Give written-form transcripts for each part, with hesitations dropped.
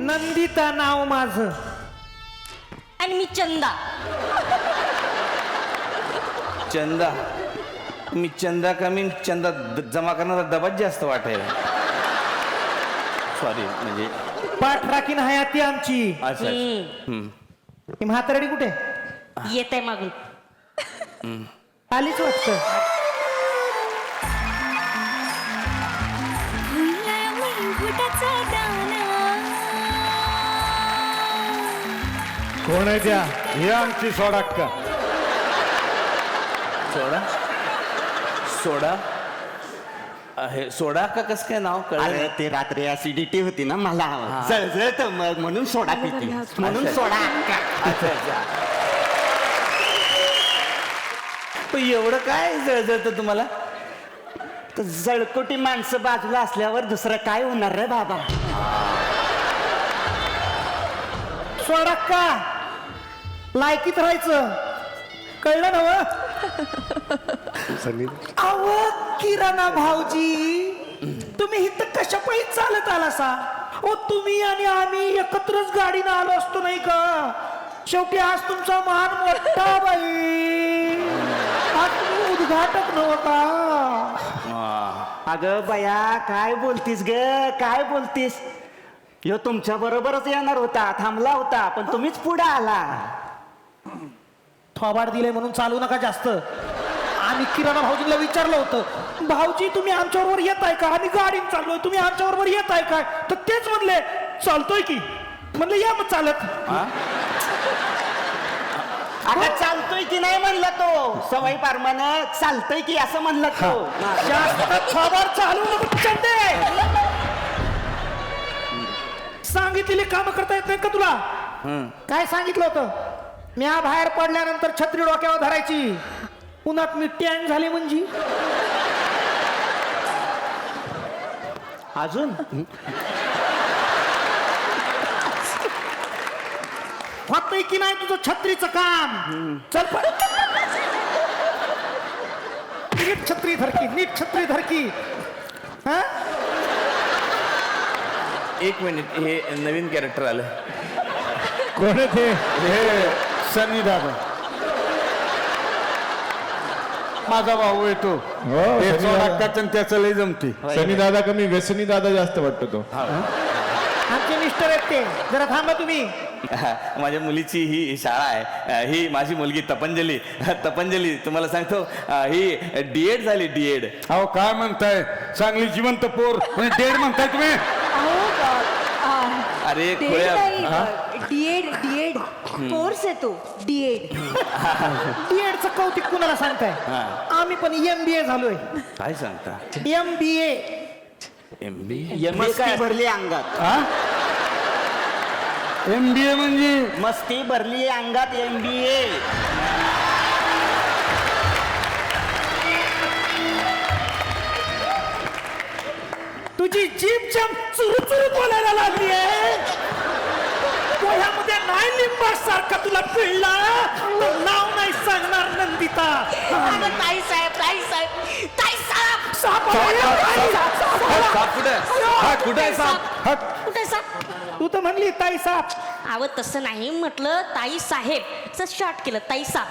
नंदिता नाव माझं. आणि मी चंदा. चंदा. मी चंदा कमी चंदा जमा करणारा डबाच जास्त वाटेल. सॉरी म्हणजे पाठ राखीन हयाती आमची. अच्छा ही म्हातारडी कुठे येत आहे मागून. आलीच वाटतं. कोण आहे त्या? ही आमची सोडाक्का. सोडा सोडा हे सोडा का कस काय नाव अरे कळलं? ते रात्री ऍसिडिटी होती ना मला जळजळत मग म्हणून सोडा पिती म्हणून सोडा अच्छा अच्छा. पण एवढं काय जळजळतं तुम्हाला? तर जळकोटी माणसं बाजूला असल्यावर दुसरं काय होणार रे बाबा. सोडक्का लायकीत राहायचं कळलं ना व? अव किराणा भाऊजी तुम्ही इथं कशा पायी चालत आला सा? ओ तुम्ही आणि आम्ही एकत्रच गाडीनं आलो असतो नाही का? शेवटी आज तुमचा मान मोठा बाई. आज तुम्ही उद्घाटक नव्हता. अगं बया काय बोलतीस ग काय बोलतीस. ह्यो तुमच्या बरोबरच येणार होता थांबला होता पण तुम्हीच पुढे आला. थोबाड दिले म्हणून चालू नका जास्त. आम्ही किराणा भाऊजींना विचारलं होतं भाऊजी तुम्ही आमच्याबरोबर येत आहे का? आम्ही गाडीत चाललोय तुम्ही आमच्याबरोबर येत आहे काय? तर तेच म्हणले चालतोय की. म्हणलं या मग चालत. आता चालतोय की नाही म्हणला तो सवय पारमानं चालतोय की असं म्हणलं तो. जास्त थोबाड चालू नको चंदे. सांगितलेली कामं करता येत नाही का तुला? काय सांगितलं होतं? मी बाहेर पडल्यानंतर छत्री डोक्यावर धरायची. उन्हात मी टँग झाले म्हणजे अजून होतंय की नाही तुझं छत्रीचं काम? चल पण. नीट छत्री धरकी नीट छत्री धरकी. हा एक मिनिट हे नवीन कॅरेक्टर आलं. कोण आहे ते? हे सनी दादा माझा भाऊ येतो. ते सोडाक्काचं आणि त्याचं लय जमते. सनी दादा कमी व्यसनी दादा जास्त वाटतो तो. आमचे मिस्टर आहेत ते. जरा थांबा तुम्ही. माझ्या मुलीची ही शाळा आहे. ही माझी मुलगी तपंजली. तपंजली तुम्हाला सांगतो ही डीएड झाली डीएड. अहो काय म्हणताय चांगली जिवंत पोर पण डेड म्हणताय तुम्ही. अरे खोया डीएड कोर्स येतो डीएड. बीएडचं कौतिक कुणाला सांगताय? आम्ही पण MBA झालोय. काय सांगता? MBA. MBA मस्ती भरली अंगात. MBA म्हणजे मस्ती भरली अंगात MBA. तुझी जीभ जम चुरू चुरू बोलायला लागली आहे. पोह्यामध्ये नाही लिंबासारखा तुला पिळला तर नाव नाही सांगणार नंदिता. ताई साहेब ताई साहेब ताई साहेब. साप आला. साप कुठे हा कुठे आहे साप? कुठे साहेब? तू तर म्हणली ताई साप. अव तसं नाही म्हटलं ताई साहेब शॉर्ट केलं ताई साहेब.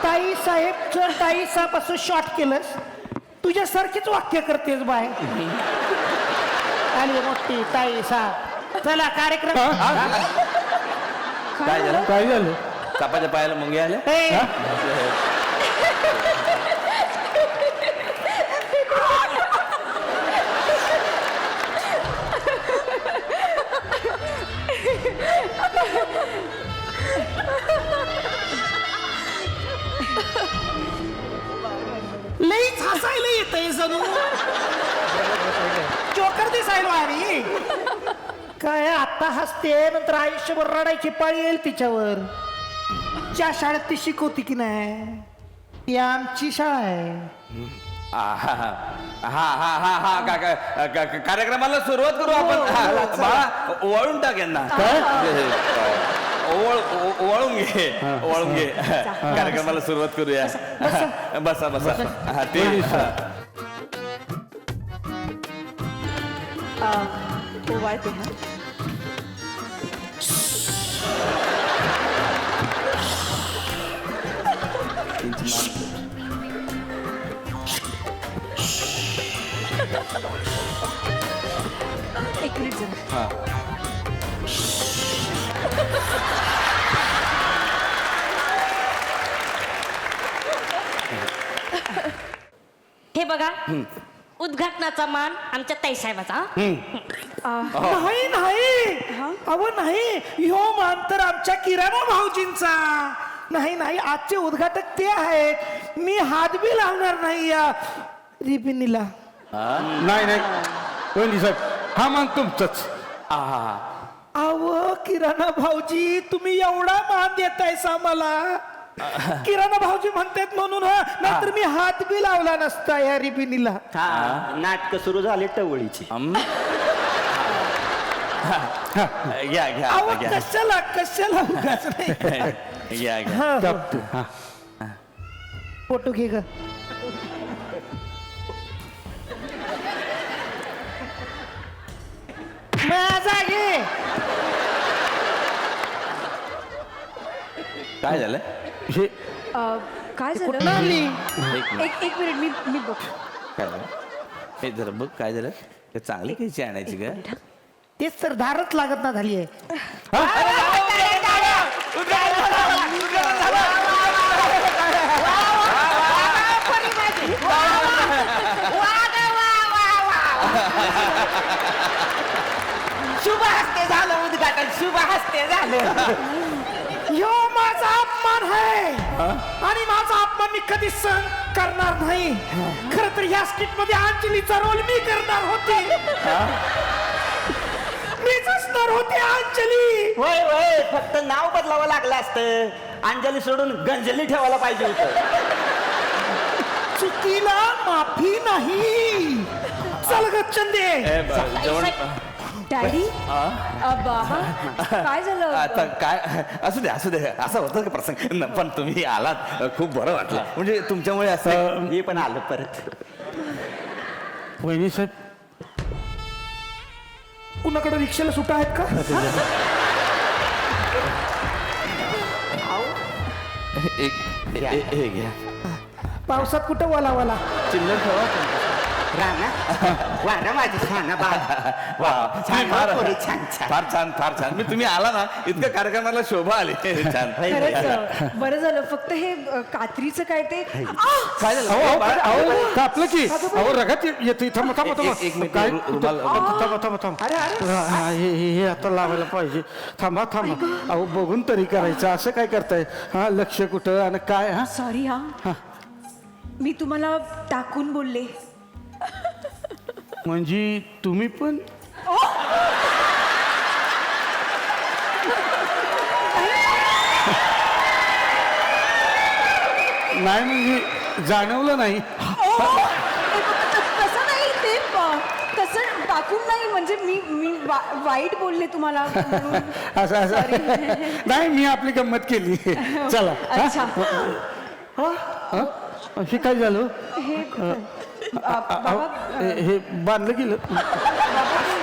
ताई साहेब जर ताई साप असं शॉर्ट केलंस तुझ्यासारखीच वाक्य करतेस बाय. आली मोठी ताई साप. चला कार्यक्रम. काय झालं? काय झालं? सापाच्या पायाला मुंगे आले. ए, लईच हसायला येतंय जणू. जोकर दिसायलो आणि काय आता हसते नंतर आयुष्यभर रडायची पाळी येईल तिच्यावर. ज्या शाळेत ती शिकवती की नाही ती आमची शाळा आहे. हा हा हा हा हा कार्यक्रमाला सुरुवात करू आपण. बाळा वळून टाक यांना. वळून घे वळून घे. कार्यक्रमाला सुरुवात करूया. बसा बसा. हा ते ओवाळते हा. एक मिनिट जरा. हे बघा उद्घाटनाचा मान आमच्या ताईसाहेबाचा नाही नाही अहो नाही ह्यो मान तर आमच्या किराणा भाऊजींचा. नाही नाही आजचे उद्घाटक ते आहेत. मी हात बी लावणार नाही या रिबिनीला. नाही नाही वहिनी साहेब हा मान तुमचंच. अहो किराणा भाऊजी तुम्ही एवढा मान देतायसा मला. किराणा भाऊजी म्हणतात म्हणून नाहीतर मी हात बी लावला नसता या रिबिनीला. हा नाटक सुरू झाले टवळीची. घ्या घ्या अहो घ्या कशाला कशाला उगाच नाही. घ्या घ्या हा, टाकतो. हा. फोटो घे ग. माझा घे. काय झालं हे काय कुठं झालं आली? एक मिनिट मी बघ. काय झालं हे जरा बघ काय झालं ते चांगली कैची आणायची ग. तेच तर धारच लागत ना झाली आहे. शुभ हस्ते झालं उद्घाटन. शुभ हस्ते झालं. ह्यो माझा अपमान आहे आणि माझा अपमान मी कधी सहन करणार नाही. खर तर ह्या स्किट मध्ये अंजलीचा रोल मी करणार होते. मीच असणार होते अंजली. होय होय फक्त नाव बदलावं लागलं असतं. अंजली सोडून गंजली ठेवायला पाहिजे होतं. चुकीला माफी नाही. चल ग चंदे. डॅडी बाबा काय झालं. आता काय असू दे असू दे असं होतं का प्रसंग पण तुम्ही आलात खूप बरं वाटलं म्हणजे तुमच्यामुळे असं मी पण आलो परत. वहिनी साहेब कुणाकडे रिक्षाला सुटा आहेत का. हे घ्या पावसात कुठं वाला वाला. चिल्लर ठेवा राणा वारा माझी छान वा छान फार पोरी, छान छान. फार छान फार छान मी तुम्ही आला ना इतकं कार्यक्रमाला शोभा आली छान खरंच बरं झालं. फक्त हे कात्रीचं काय ते काय झालं अहो बाळा? अहो कापलं की अहो रगात येते. थांबा थांबा थांबा. एक मिनिट, काय रुमाल- थांबा थांबा थांबा. हा, हे आता लावायला पाहिजे. थांबा थांबा अहो बघून तरी करायचं. असं काय करताय. हा लक्ष कुठं आणि काय. हा सॉरी हा मी तुम्हाला टाकून बोलले. म्हणजे तुम्ही पण नाही म्हणजे जाणवलं नाही. तसं नाही ते तसं टाकून नाही म्हणजे मी वाईट बोलले तुम्हाला म्हणून. असं असं नाही मी आपली गंमत केली. चला अच्छा हा? हे काय झालं. हे बाबा हे बांधलं गेलं. बाबा